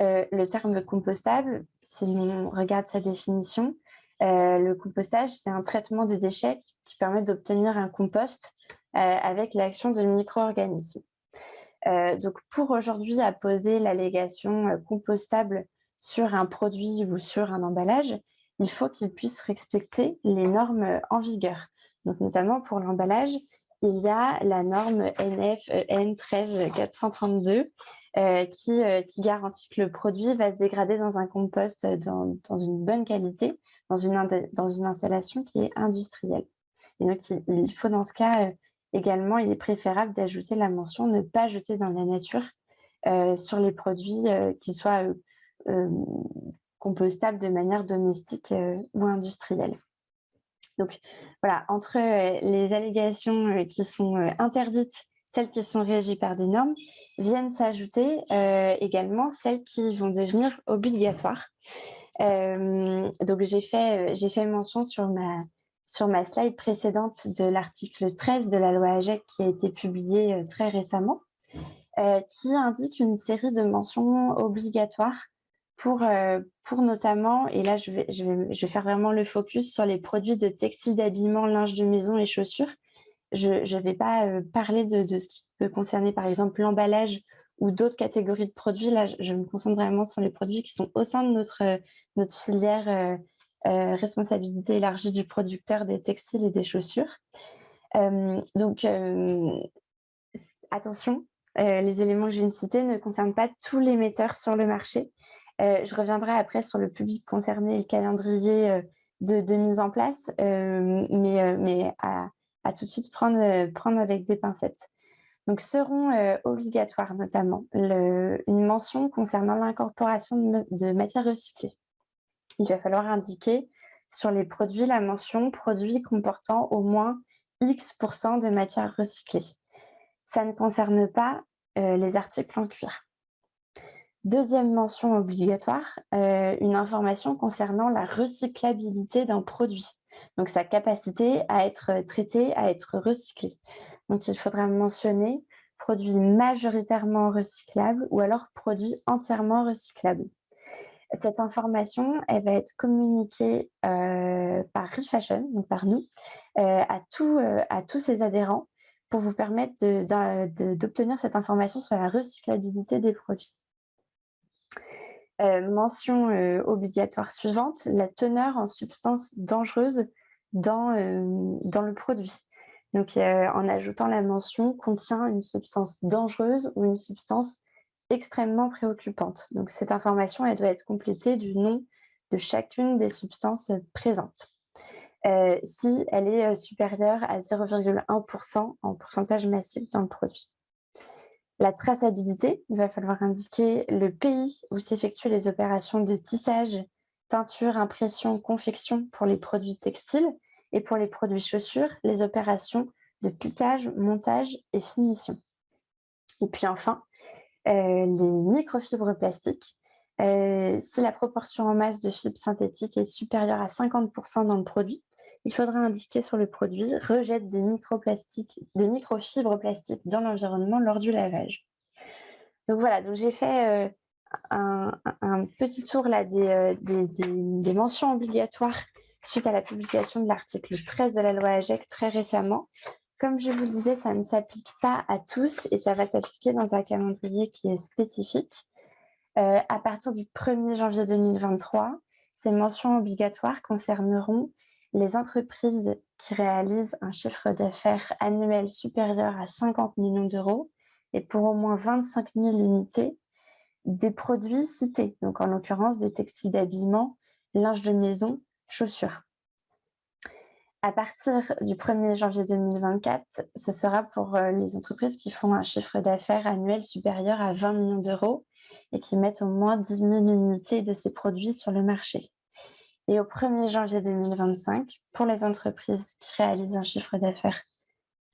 Le terme compostable, si on regarde sa définition, le compostage, c'est un traitement des déchets qui permet d'obtenir un compost avec l'action de micro-organismes. Donc, pour aujourd'hui apposer l'allégation compostable sur un produit ou sur un emballage, il faut qu'il puisse respecter les normes en vigueur. Donc, notamment pour l'emballage, il y a la norme NF-EN 13432 qui garantit que le produit va se dégrader dans un compost dans une bonne qualité, dans une installation qui est industrielle. Et donc, il faut dans ce cas également, il est préférable d'ajouter la mention ne pas jeter dans la nature sur les produits qui soient euh, compostables de manière domestique ou industrielle. Donc voilà, entre les allégations qui sont interdites, celles qui sont régies par des normes, viennent s'ajouter également celles qui vont devenir obligatoires. Donc j'ai fait mention sur ma slide précédente de l'article 13 de la loi AGEC qui a été publié très récemment, qui indique une série de mentions obligatoires pour notamment, et là je vais faire vraiment le focus sur les produits de textile, d'habillement, linge de maison et chaussures. Je ne vais pas parler de ce qui peut concerner par exemple l'emballage ou d'autres catégories de produits. Là, je me concentre vraiment sur les produits qui sont au sein de notre filière responsabilité élargie du producteur des textiles et des chaussures. Donc, attention, les éléments que je viens de citer ne concernent pas tous les metteurs sur le marché. Je reviendrai après sur le public concerné et le calendrier de mise en place, mais à tout de suite prendre avec des pincettes. Donc, seront obligatoires notamment une mention concernant l'incorporation de matières recyclées. Il va falloir indiquer sur les produits la mention « produits comportant au moins X% de matières recyclées ». Ça ne concerne pas les articles en cuir. Deuxième mention obligatoire, une information concernant la recyclabilité d'un produit, donc sa capacité à être traité, à être recyclé. Donc il faudra mentionner produit majoritairement recyclable ou alors produit entièrement recyclable. Cette information, elle va être communiquée par ReFashion, donc par nous, à tous ses adhérents pour vous permettre d'obtenir cette information sur la recyclabilité des produits. Mention obligatoire suivante, la teneur en substances dangereuses dans le produit. Donc, en ajoutant la mention contient une substance dangereuse ou une substance extrêmement préoccupante. Donc, cette information, elle doit être complétée du nom de chacune des substances présentes. Si elle est supérieure à 0,1% en pourcentage massif dans le produit. La traçabilité, il va falloir indiquer le pays où s'effectuent les opérations de tissage, teinture, impression, confection pour les produits textiles et pour les produits chaussures, les opérations de piquage, montage et finition. Et puis enfin, les microfibres plastiques. Si la proportion en masse de fibres synthétiques est supérieure à 50% dans le produit, il faudra indiquer sur le produit « rejette des microfibres plastiques dans l'environnement lors du lavage ». Donc voilà, donc j'ai fait un petit tour là des mentions obligatoires suite à la publication de l'article 13 de la loi AGEC très récemment. Comme je vous le disais, ça ne s'applique pas à tous et ça va s'appliquer dans un calendrier qui est spécifique. À partir du 1er janvier 2023, ces mentions obligatoires concerneront les entreprises qui réalisent un chiffre d'affaires annuel supérieur à 50 millions d'euros et pour au moins 25 000 unités des produits cités, donc en l'occurrence des textiles d'habillement, linge de maison, chaussures. À partir du 1er janvier 2024, ce sera pour les entreprises qui font un chiffre d'affaires annuel supérieur à 20 millions d'euros et qui mettent au moins 10 000 unités de ces produits sur le marché. Et au 1er janvier 2025, pour les entreprises qui réalisent un chiffre d'affaires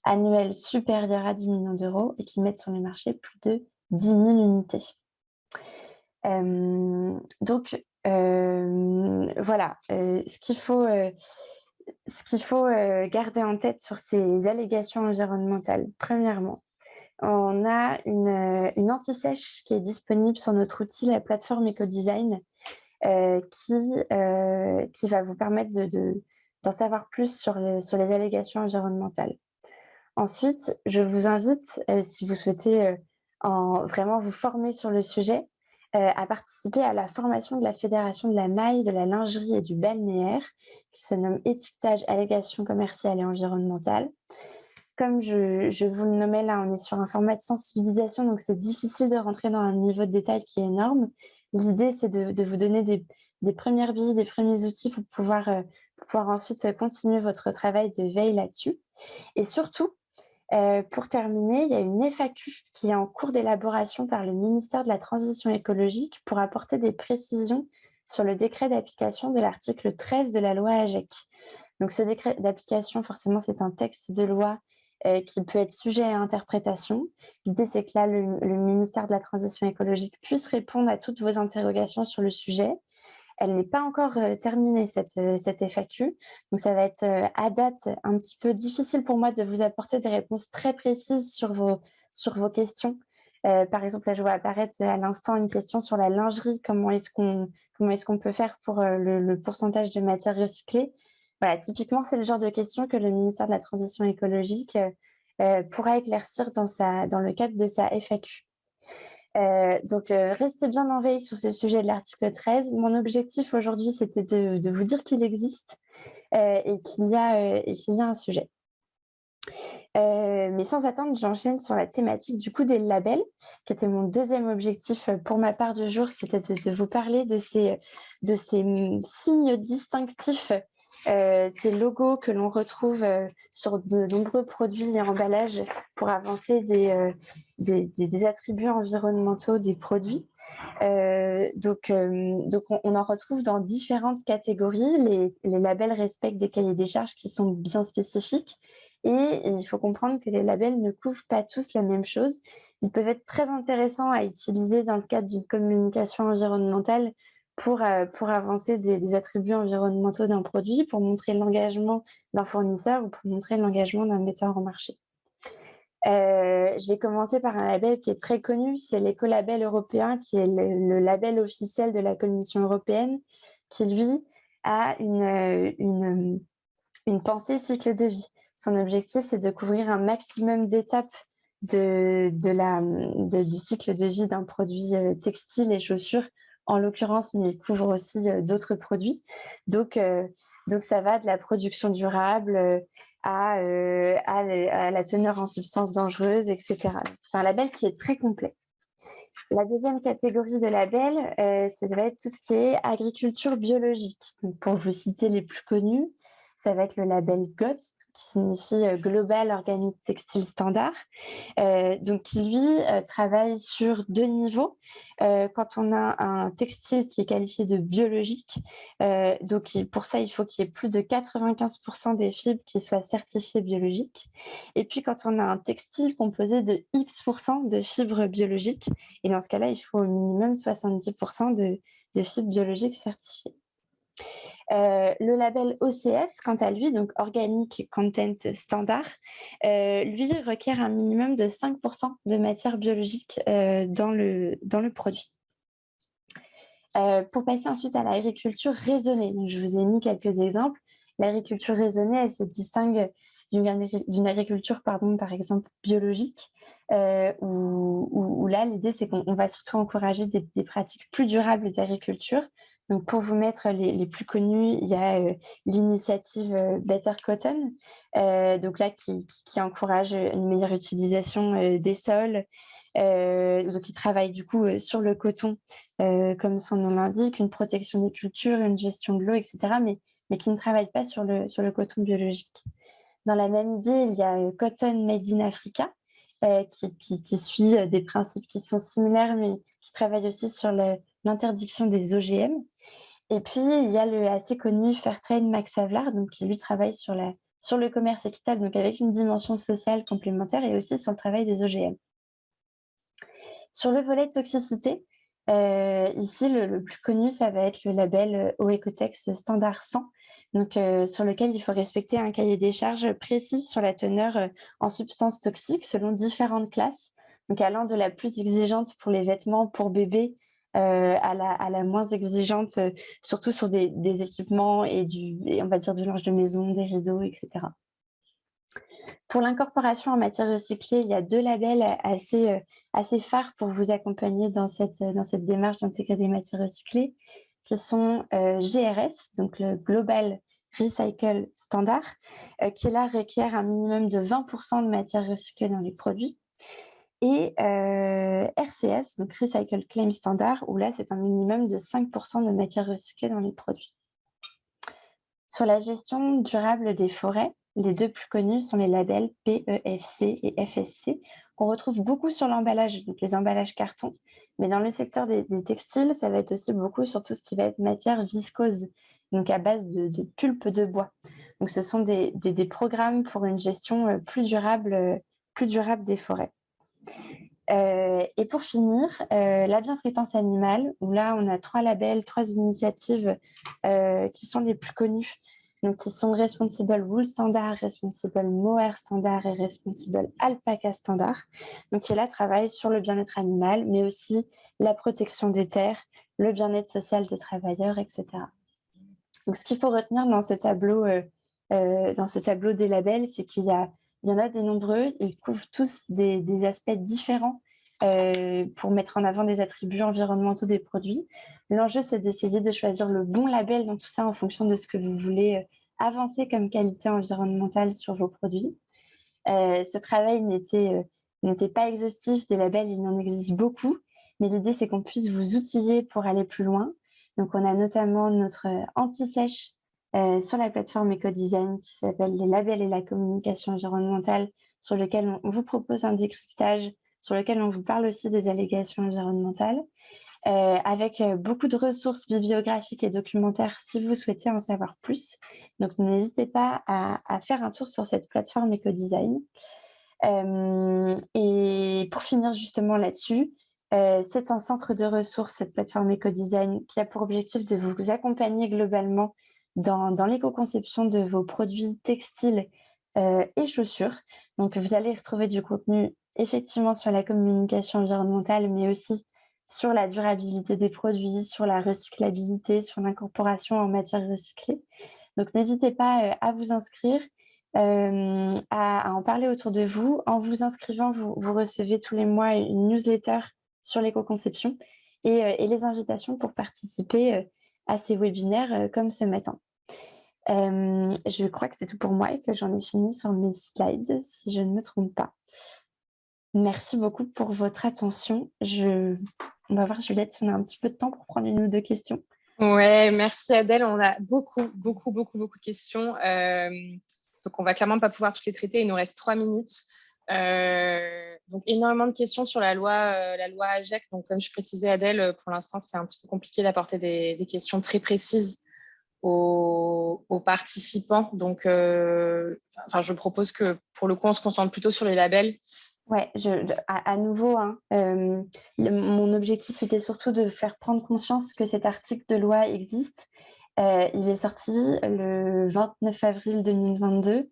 annuel supérieur à 10 millions d'euros et qui mettent sur le marché plus de 10 000 unités. Donc, voilà, ce qu'il faut garder en tête sur ces allégations environnementales. Premièrement, on a une anti-sèche qui est disponible sur notre outil, la plateforme Ecodesign, qui va vous permettre d'en savoir plus sur les allégations environnementales. Ensuite, je vous invite, si vous souhaitez vraiment vous former sur le sujet, à participer à la formation de la Fédération de la maille, de la lingerie et du balnéaire, qui se nomme Étiquetage, allégations commerciales et environnementales. Comme je vous le nommais là, on est sur un format de sensibilisation, donc c'est difficile de rentrer dans un niveau de détail qui est énorme, L'idée, c'est de vous donner des premières billes, des premiers outils pour pouvoir ensuite continuer votre travail de veille là-dessus. Et surtout, pour terminer, il y a une FAQ qui est en cours d'élaboration par le ministère de la Transition écologique pour apporter des précisions sur le décret d'application de l'article 13 de la loi AGEC. Donc ce décret d'application, forcément, c'est un texte de loi qui peut être sujet à interprétation. L'idée, c'est que là, le ministère de la Transition écologique puisse répondre à toutes vos interrogations sur le sujet. Elle n'est pas encore terminée, cette FAQ. Donc, ça va être à date un petit peu difficile pour moi de vous apporter des réponses très précises sur vos questions. Par exemple, là, je vois apparaître à l'instant une question sur la lingerie. Comment est-ce qu'on peut faire pour le pourcentage de matières recyclées? Voilà, typiquement, c'est le genre de questions que le ministère de la Transition écologique pourra éclaircir dans le cadre de sa FAQ. Donc, restez bien en veille sur ce sujet de l'article 13. Mon objectif aujourd'hui, c'était de vous dire qu'il existe et qu'il y a un sujet. Mais sans attendre, j'enchaîne sur la thématique du coup des labels, qui était mon deuxième objectif pour ma part du jour, c'était de vous parler de ces signes distinctifs, ces logos que l'on retrouve sur de nombreux produits et emballages pour avancer des attributs environnementaux des produits. Donc on en retrouve dans différentes catégories. Les labels respectent des cahiers des charges qui sont bien spécifiques. Et il faut comprendre que les labels ne couvrent pas tous la même chose. Ils peuvent être très intéressants à utiliser dans le cadre d'une communication environnementale pour avancer des attributs environnementaux d'un produit, pour montrer l'engagement d'un fournisseur ou pour montrer l'engagement d'un metteur en marché. Je vais commencer par un label qui est très connu, c'est l'écolabel européen, qui est le label officiel de la Commission européenne, qui lui a une pensée cycle de vie. Son objectif, c'est de couvrir un maximum d'étapes du cycle de vie d'un produit textile et chaussures, en l'occurrence, mais il couvre aussi d'autres produits. Donc, ça va de la production durable à la teneur en substances dangereuses, etc. C'est un label qui est très complet. La deuxième catégorie de labels, ça va être tout ce qui est agriculture biologique. Donc, pour vous citer les plus connus, ça va être le label GOTS, qui signifie Global Organic Textile Standard, donc qui lui travaille sur 2 niveaux. Quand on a un textile qui est qualifié de biologique, donc pour ça, il faut qu'il y ait plus de 95% des fibres qui soient certifiées biologiques. Et puis quand on a un textile composé de X% de fibres biologiques, et dans ce cas-là, il faut au minimum 70% de fibres biologiques certifiées. Le label OCS, quant à lui, donc Organic Content Standard, lui requiert un minimum de 5% de matière biologique dans le produit. Pour passer ensuite à l'agriculture raisonnée, donc je vous ai mis quelques exemples. L'agriculture raisonnée, elle se distingue d'une agriculture, par exemple, biologique, où là, l'idée, c'est qu'on va surtout encourager des pratiques plus durables d'agriculture. Donc, pour vous mettre les plus connus, il y a l'initiative Better Cotton, donc là, qui encourage une meilleure utilisation des sols. Donc, il travaille du coup sur le coton, comme son nom l'indique, une protection des cultures, une gestion de l'eau, etc., mais qui ne travaille pas sur le coton biologique. Dans la même idée, il y a Cotton Made in Africa, qui suit des principes qui sont similaires, mais qui travaille aussi sur l'interdiction des OGM. Et puis, il y a le assez connu Fairtrade Max Havelaar, donc qui lui travaille sur le commerce équitable, donc avec une dimension sociale complémentaire et aussi sur le travail des OGM. Sur le volet toxicité, ici, le plus connu, ça va être le label OEcoTex Standard 100, donc, sur lequel il faut respecter un cahier des charges précis sur la teneur en substances toxiques selon différentes classes, donc allant de la plus exigeante pour les vêtements pour bébés à la moins exigeante, surtout sur des équipements et on va dire du linge de maison, des rideaux, etc. Pour l'incorporation en matière recyclée, il y a 2 labels assez phares pour vous accompagner dans cette démarche d'intégrer des matières recyclées, qui sont GRS, donc le Global Recycle Standard, qui là requiert un minimum de 20% de matières recyclées dans les produits, et RCS, donc Recycle Claim Standard, où là, c'est un minimum de 5% de matière recyclée dans les produits. Sur la gestion durable des forêts, les deux plus connus sont les labels PEFC et FSC, qu'on retrouve beaucoup sur l'emballage, donc les emballages carton. Mais dans le secteur des textiles, ça va être aussi beaucoup sur tout ce qui va être matière viscose, donc à base de pulpe de bois. Donc ce sont des programmes pour une gestion plus durable des forêts. Et pour finir, la bientraitance animale, où là, on a 3 labels, 3 initiatives qui sont les plus connues. Donc, qui sont Responsible Wool Standard, Responsible Mohair Standard et Responsible Alpaca Standard. Donc, qui là travaillent sur le bien-être animal, mais aussi la protection des terres, le bien-être social des travailleurs, etc. Donc, ce qu'il faut retenir dans ce tableau des labels, c'est qu'il y en a des nombreux, ils couvrent tous des aspects différents pour mettre en avant des attributs environnementaux des produits. L'enjeu, c'est d'essayer de choisir le bon label dans tout ça en fonction de ce que vous voulez avancer comme qualité environnementale sur vos produits. Ce travail n'était pas exhaustif, des labels, il en existe beaucoup, mais l'idée, c'est qu'on puisse vous outiller pour aller plus loin. Donc, on a notamment notre anti-sèche sur la plateforme Ecodesign qui s'appelle les labels et la communication environnementale, sur lequel on vous propose un décryptage, sur lequel on vous parle aussi des allégations environnementales, avec beaucoup de ressources bibliographiques et documentaires si vous souhaitez en savoir plus. Donc, n'hésitez pas à faire un tour sur cette plateforme Ecodesign. Et pour finir justement là-dessus, c'est un centre de ressources, cette plateforme Ecodesign, qui a pour objectif de vous accompagner globalement dans l'éco-conception de vos produits textiles et chaussures. Donc, vous allez retrouver du contenu effectivement sur la communication environnementale, mais aussi sur la durabilité des produits, sur la recyclabilité, sur l'incorporation en matière recyclée. Donc, n'hésitez pas à vous inscrire, à en parler autour de vous. En vous inscrivant, vous recevez tous les mois une newsletter sur l'éco-conception et les invitations pour participer à ces webinaires comme ce matin. Je crois que c'est tout pour moi et que j'en ai fini sur mes slides, si je ne me trompe pas. Merci beaucoup pour votre attention. On va voir, Juliette, si on a un petit peu de temps pour prendre 1 ou 2 questions. Ouais, merci Adèle. On a beaucoup de questions. Donc, on va clairement pas pouvoir toutes les traiter. Il nous reste 3 minutes. Donc, énormément de questions sur la loi AGEC. Donc, comme je précisais, Adèle, pour l'instant, c'est un petit peu compliqué d'apporter des questions très précises aux participants. Donc, je propose que, pour le coup, on se concentre plutôt sur les labels. Ouais, à nouveau, hein, mon objectif, c'était surtout de faire prendre conscience que cet article de loi existe. Il est sorti le 29 avril 2022.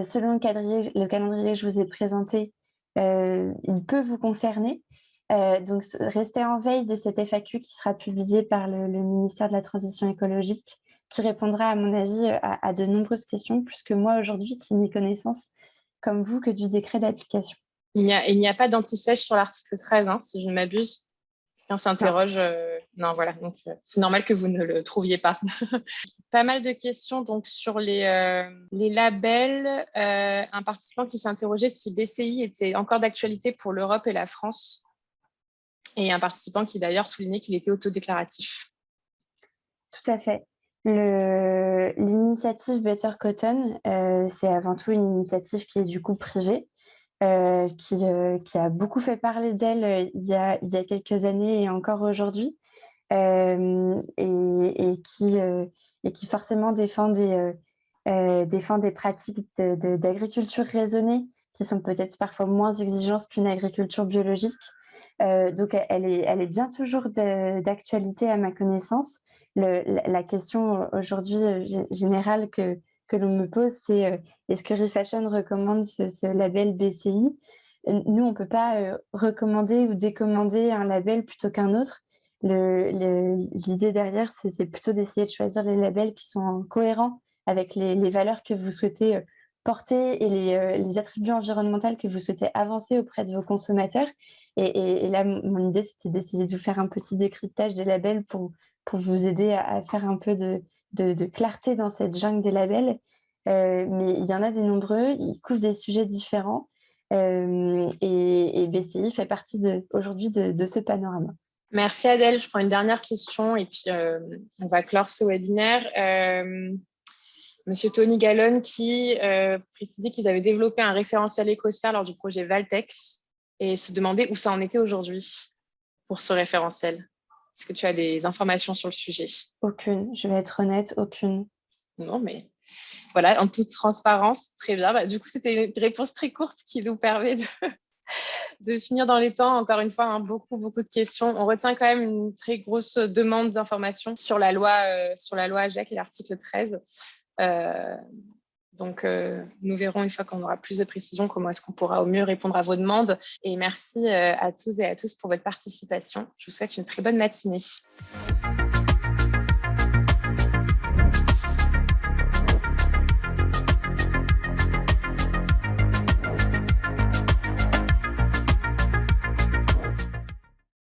Selon le calendrier que je vous ai présenté, il peut vous concerner. Donc, restez en veille de cette FAQ qui sera publiée par le ministère de la Transition écologique, qui répondra, à mon avis, à de nombreuses questions, plus que moi aujourd'hui, qui n'ai connaissance, comme vous, que du décret d'application. Il n'y a pas d'anti-sèche sur l'article 13, hein, si je ne m'abuse. Quelqu'un s'interroge. Non, voilà. Donc, c'est normal que vous ne le trouviez pas. Pas mal de questions donc, sur les labels. Un participant qui s'interrogeait si BCI était encore d'actualité pour l'Europe et la France. Et un participant qui d'ailleurs soulignait qu'il était autodéclaratif. Tout à fait. L'initiative Better Cotton, c'est avant tout une initiative qui est du coup privée. Qui a beaucoup fait parler d'elle il y a quelques années et encore aujourd'hui, et qui forcément défend des pratiques d'agriculture raisonnée qui sont peut-être parfois moins exigeantes qu'une agriculture biologique. Donc, elle est bien toujours d'actualité à ma connaissance. La question aujourd'hui générale que l'on me pose, c'est est-ce que Refashion recommande ce label BCI? Nous, on ne peut pas recommander ou décommander un label plutôt qu'un autre. L'idée derrière, c'est plutôt d'essayer de choisir les labels qui sont cohérents avec les valeurs que vous souhaitez porter et les attributs environnementaux que vous souhaitez avancer auprès de vos consommateurs. Et là, mon idée, c'était d'essayer de vous faire un petit décryptage des labels pour vous aider à faire un peu de clarté dans cette jungle des labels. Mais il y en a des nombreux, ils couvrent des sujets différents. Et BCI fait partie aujourd'hui de ce panorama. Merci Adèle. Je prends une dernière question et puis on va clore ce webinaire. Monsieur Tony Gallon qui précisait qu'ils avaient développé un référentiel écossaire lors du projet Valtex et se demandait où ça en était aujourd'hui pour ce référentiel. Est-ce que tu as des informations sur le sujet? Aucune, je vais être honnête, aucune. Non, mais voilà, en toute transparence, très bien. Bah, du coup, c'était une réponse très courte qui nous permet de finir dans les temps. Encore une fois, hein, beaucoup de questions. On retient quand même une très grosse demande d'informations sur la loi AGEC et l'article 13. Donc, nous verrons une fois qu'on aura plus de précision comment est-ce qu'on pourra au mieux répondre à vos demandes. Et merci à tous et à tous pour votre participation. Je vous souhaite une très bonne matinée.